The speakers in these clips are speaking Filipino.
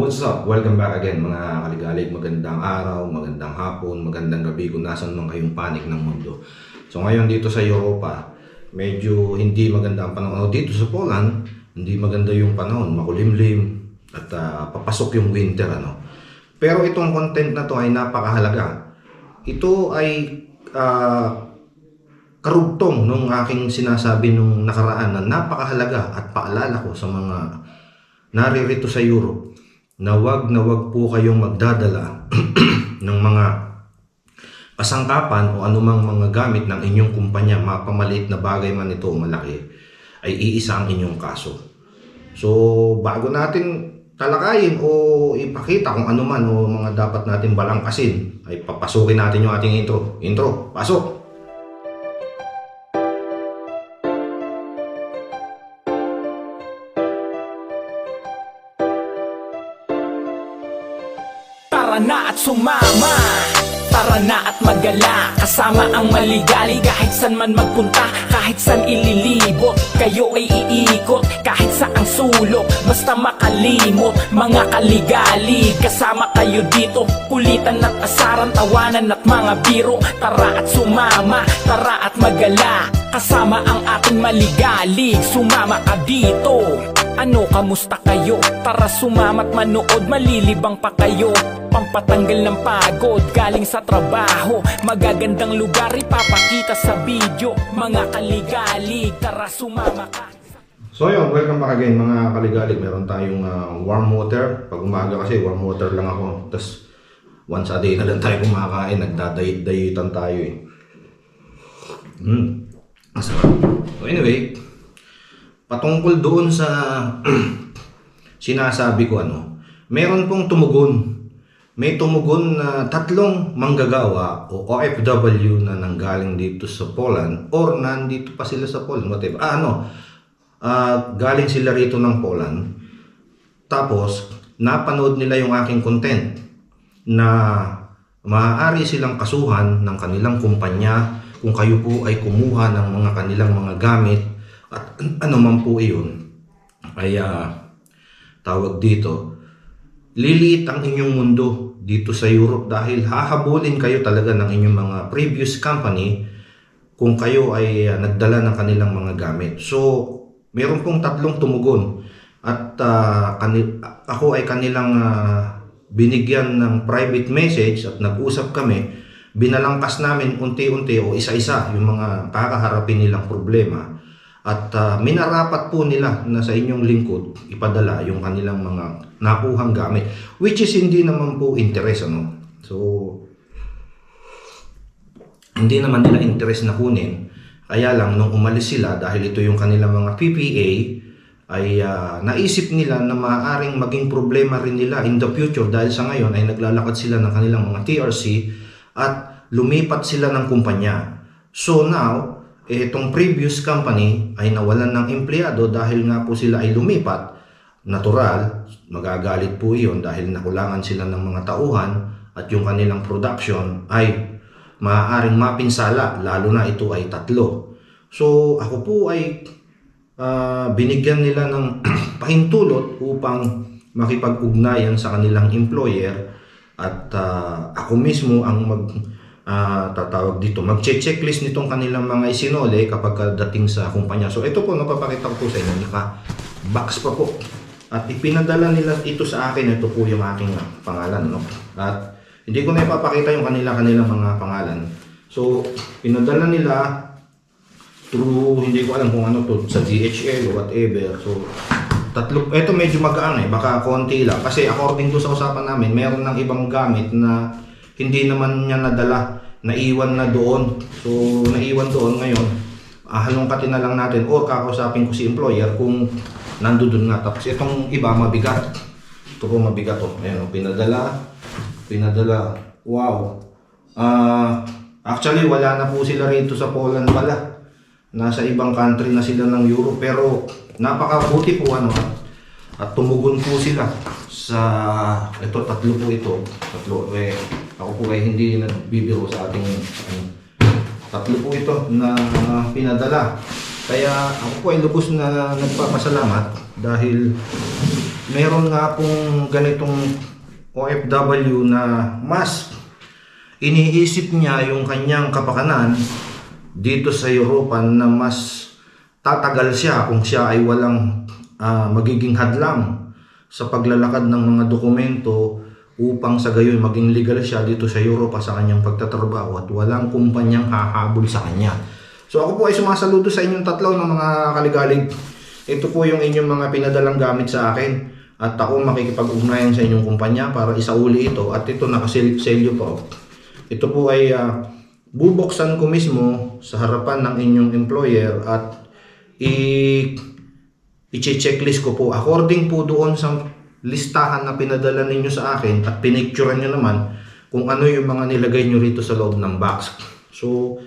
what's up? Welcome back again mga kaligalig. Magandang araw, magandang hapon, magandang gabi kung nasan man kayong panig ng mundo. So ngayon dito sa Europa, medyo hindi maganda ang panahon. Dito sa Poland, hindi maganda yung panahon, makulimlim at papasok yung winter. Pero itong content na to ay napakahalaga. Ito ay karugtong nung aking sinasabi nung nakaraan na napakahalaga at paalala ko sa mga naririto sa Europe na wag po kayong magdadala ng mga kasangkapan o anumang mga gamit ng inyong kumpanya, mapamaliit na bagay man ito o malaki, ay iisa ang inyong kaso. So bago natin talakayin o ipakita kung ano man o mga dapat natin balangkasin, ay papasukin natin yung ating intro. Intro, pasok! Tara na at sumama, tara na at magala, kasama ang maligali. Kahit san man magpunta, kahit san ililibot, kayo ay iikot kahit saang sulok, basta makalimot. Mga kaligali, kasama kayo dito, kulitan at asaran, tawanan at mga biro. Tara at sumama, tara at magala, kasama ang ating maligali. Sumama ka dito. Ano, kamusta kayo? Tara sumama't manood, malilibang pa kayo. Pampatanggal ng pagod, galing sa trabaho. Magagandang lugar, ipapakita sa video. Mga kaligalig, tara sumama ka. So yun, welcome back again mga kaligalig. Meron tayong warm water. Pag umaga kasi warm water lang ako. Tapos once a day na lang tayo kumakain. Nagdadayit-dayitan tayo eh. Masarap. So anyway, patungkol doon sa sinasabi ko meron pong tumugon. May tumugon na tatlong manggagawa o OFW na nanggaling dito sa Poland or nandito pa sila sa Poland, whatever. Galing sila rito ng Poland. Tapos napanood nila yung aking content na maaari silang kasuhan ng kanilang kumpanya kung kayo po ay kumuha ng mga kanilang mga gamit at ano man po iyon ay tawag dito, liliit ang inyong mundo dito sa Europe dahil hahabulin kayo talaga ng inyong mga previous company kung kayo ay nagdala ng kanilang mga gamit. So meron pong tatlong tumugon at ako ay kanilang binigyan ng private message at nag-usap kami. Binalangkas namin unti-unti o isa-isa yung mga kakaharapin nilang problema. At minarapat po nila na sa inyong lingkod ipadala yung kanilang mga nakuhang gamit, which is hindi naman po interest. So hindi naman nila interest na kunin. Kaya lang nung umalis sila, dahil ito yung kanilang mga PPA, ay naisip nila na maaaring maging problema rin nila in the future dahil sa ngayon ay naglalakad sila ng kanilang mga TRC at lumipat sila ng kumpanya. So now itong previous company ay nawalan ng empleyado dahil nga po sila ay lumipat. Natural, magagalit po iyon dahil nakulangan sila ng mga tauhan at yung kanilang production ay maaaring mapinsala, lalo na ito ay tatlo. So ako po ay binigyan nila ng pahintulot upang makipag-ugnayan sa kanilang employer at ako mismo ang tatawag dito, mag-checklist nitong kanilang mga isinole kapag dating sa kumpanya. So ito po, napapakita ko po sa inyo, naka-box pa po. At ipinadala nila ito sa akin, ito po yung aking pangalan. At hindi ko na ipapakita yung kanilang mga pangalan. So pinadala nila through, hindi ko alam kung ano to, sa DHL o whatever. So tatlo, ito medyo magaan baka konti lang. Kasi according to sa usapan namin, meron ng ibang gamit na hindi naman niya nadala, naiwan na doon. So naiwan doon ngayon, halongkatin na lang natin o kakausapin ko si employer kung nandoon nga. Tapos itong iba mabigat. Ito po mabigat to. Ayan, pinadala. Wow. Actually wala na po sila rito sa Poland pala. Nasa ibang country na sila ng Europe, pero napakabuti po at tumugon po sila sa ito, tatlo po ito. Tatlo ako po ay hindi nagbibiro sa ating tatlo po ito na pinadala. Kaya ako po ay lubos na nagpapasalamat dahil meron nga pong ganitong OFW na mas iniisip niya yung kanyang kapakanan dito sa Europa, na mas tatagal siya kung siya ay walang magiging hadlang sa paglalakad ng mga dokumento upang sa gayon maging legal siya dito sa Europa sa kanyang pagtatrabaho at walang kumpanyang hahabol sa kanya. So ako po ay sumasaludo sa inyong tatlo ng mga kaligalig. Ito po yung inyong mga pinadalang gamit sa akin at ako makikipag-ugnayan sa inyong kumpanya para isauli ito, at ito nakaselyo po. Ito po ay bubuksan ko mismo sa harapan ng inyong employer at i-checklist ko po according po doon sa listahan na pinadala ninyo sa akin, at pinicturean nyo naman kung ano yung mga nilagay nyo rito sa loob ng box. So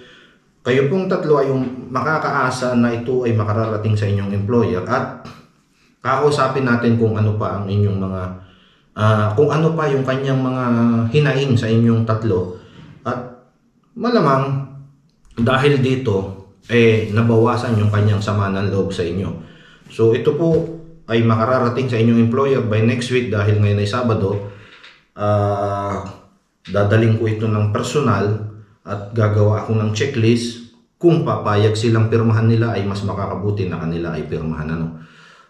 kayo pong tatlo ay yung makakaasa na ito ay makararating sa inyong employer, at kakausapin natin kung ano pa ang inyong mga kung ano pa yung kanyang mga hinaing sa inyong tatlo, at malamang dahil dito nabawasan yung kanyang sama ng loob sa inyo. So ito po ay makararating sa inyong employer by next week dahil ngayon ay Sabado. Dadaling ko ito ng personal at gagawa ako ng checklist. Kung papayag silang pirmahan nila ay mas makakabuti na kanila ay pirmahan.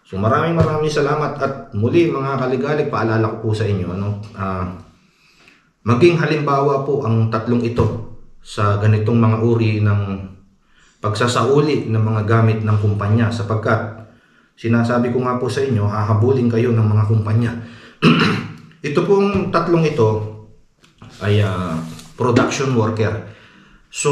So maraming salamat, at muli mga kaligalig, paalala ko po sa inyo, maging halimbawa po ang tatlong ito sa ganitong mga uri ng pagsasauli ng mga gamit ng kumpanya, sapagkat sinasabi ko nga po sa inyo, hahabulin kayo ng mga kumpanya. Ito pong tatlong ito ay production worker. So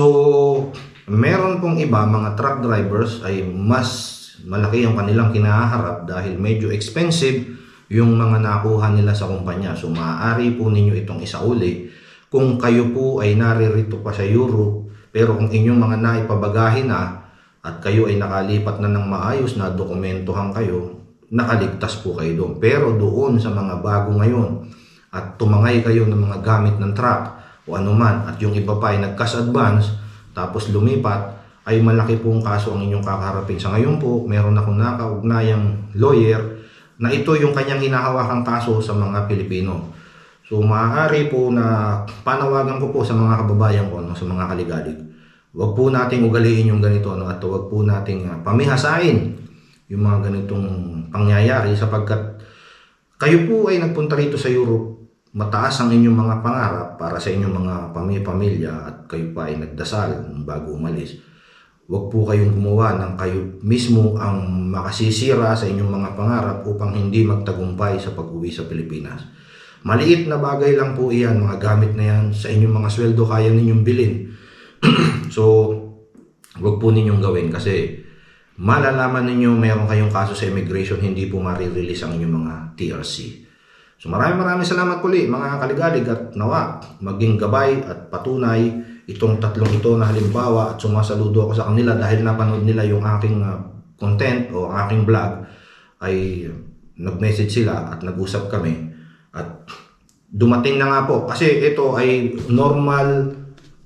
meron pong iba, mga truck drivers, ay mas malaki yung kanilang kinaharap dahil medyo expensive yung mga nakuha nila sa kumpanya. So maaari po ninyo itong isauli kung kayo po ay naririto pa sa Europe, pero kung inyong mga naipabagahin na at kayo ay nakalipat na ng maayos na dokumentohan kayo, nakaligtas po kayo doon. Pero doon sa mga bago ngayon at tumangay kayo ng mga gamit ng truck o anuman, at yung iba pa ay nag-cash advance tapos lumipat, ay malaki pong kaso ang inyong kakaharapin. Sa ngayon po, meron akong nakaugnayang lawyer na ito yung kanyang hinahawakang kaso sa mga Pilipino. So maaari po na panawagan ko po sa mga kababayan ko, sa mga kaligalig, wag po nating ugaliin yung ganito, at wag po nating pamihasain yung mga ganitong pangyayari, sapagkat kayo po ay nagpunta rito sa Europe, mataas ang inyong mga pangarap para sa inyong mga pamilya, at kayo pa ay nagdasal bago umalis. Wag po kayong gumawa ng kayo mismo ang makasisira sa inyong mga pangarap upang hindi magtagumpay sa pag-uwi sa Pilipinas. Maliit na bagay lang po iyan, mga gamit na yan, sa inyong mga sweldo kaya ninyong bilhin. So wag po ninyong gawin, kasi malalaman ninyo mayroon kayong kaso sa immigration, hindi po marirelease ang inyong mga TRC. So maraming salamat puli mga kaligalig, at nawa maging gabay at patunay itong tatlong ito na halimbawa, at sumasaludo ako sa kanila dahil napanood nila yung aking content o ang aking vlog, ay nag-message sila at nag-usap kami, at dumating na nga po, kasi ito ay normal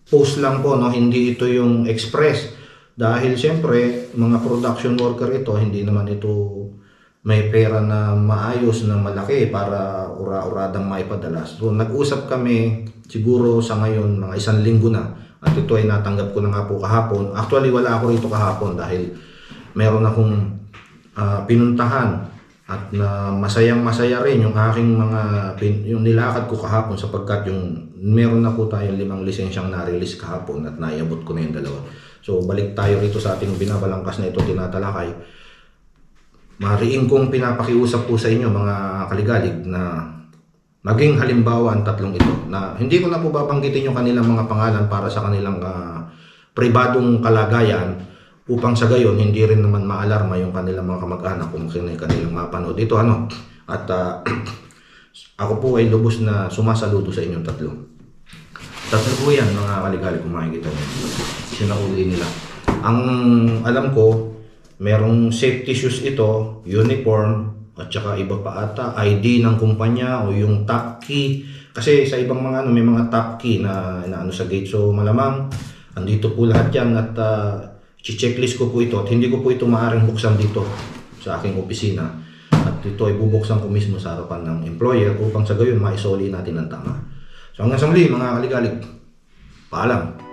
post lang po, hindi ito yung express, dahil siyempre mga production worker ito, hindi naman ito may pera na maayos na malaki para ura-uradang maipadala. So nag-usap kami siguro sa ngayon mga 1 linggo na, at ito ay natanggap ko na nga po kahapon. Actually wala ako rito kahapon dahil meron akong pinuntahan, at na masayang-masaya rin yung aking yung nilakad ko kahapon, sapagkat yung meron na po tayong 5 lisensyang na-release kahapon at naiabot ko na yung 2. So balik tayo rito sa ating binabalangkas na ito tinatalakay. Mariing kong pinapakiusap po sa inyo mga kaligalig na maging halimbawa ang tatlong ito, na hindi ko na po babanggitin yung kanilang mga pangalan para sa kanilang pribadong kalagayan, upang sa gayon hindi rin naman maalarma yung kanilang mga kamag-anak kung kanilang mapanood ito. At ako po ay lubos na sumasaludo sa inyong tatlo. Tatlo po yan mga kaligalig, kung makikita nyo, sinauli nila. Ang alam ko, merong safety shoes ito, uniform, at saka iba pa ata, ID ng kumpanya o yung top key. Kasi sa ibang mga may mga top key na sa gate. So malamang andito po lahat yan, at checklist ko po ito at hindi ko po ito maaaring buksan dito sa aking opisina. At ito ay bubuksan ko mismo sa harapan ng employer upang sa gayon maisoli natin ang tama. So hanggang sa muli mga kaligalig, paalam.